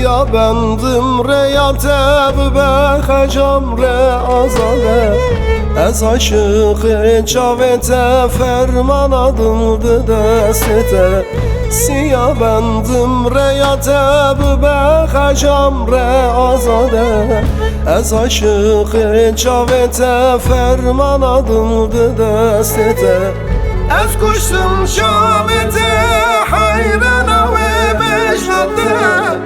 Ya bendim re ya tebbe xecam re azale Ez aşık çavete ferman adımdı destete Siya bendim re ya tebbe xecam re azale Ez aşık çavete ferman adımdı destete Ez kuştum çavete hayrana ve beşlatte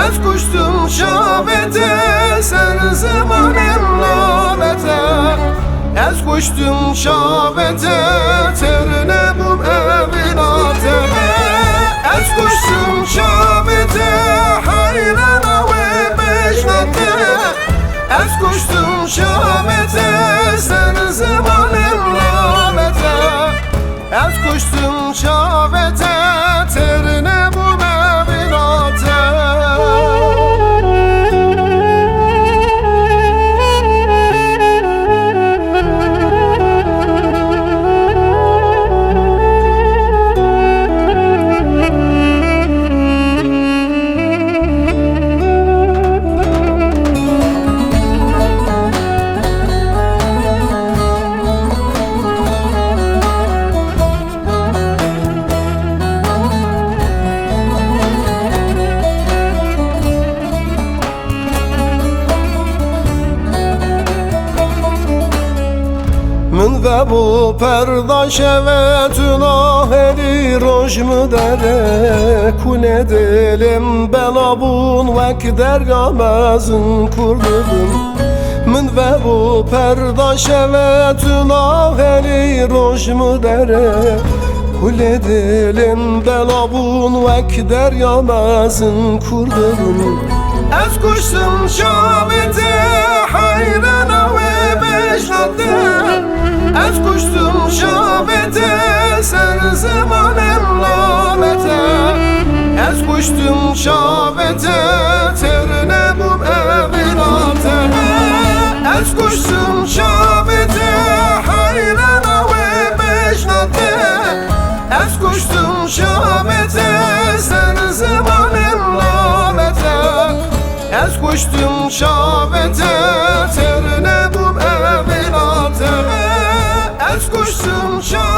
Ez kuştum şabete, sen zamanım labete Ez kuştum şabete, terine bum evinate Ez kuştum şabete, hayrana ve beşlate Ez kuştum şabete, sen zamanım labete Ez kuştum şabete, terine bum evinate من و بو پرداش و تناه لی روشم داره کنه دلم بلابون وک درگا مزن کردم من و بو پرداش و تناه لی روشم داره کنه دلم بلابون وک درگا مزن کردم از کشتم شامته حیرانه و beşlatte Ez kuştum şabete, sen zamanım lamete Ez kuştum şabete, terine bum evinate Ez kuştum şabete, hayrana ve beşlatte Ez kuştum şabete, sen zamanım lamete Ez kuştum şabete, terine bum evinate Ez kuştum şabete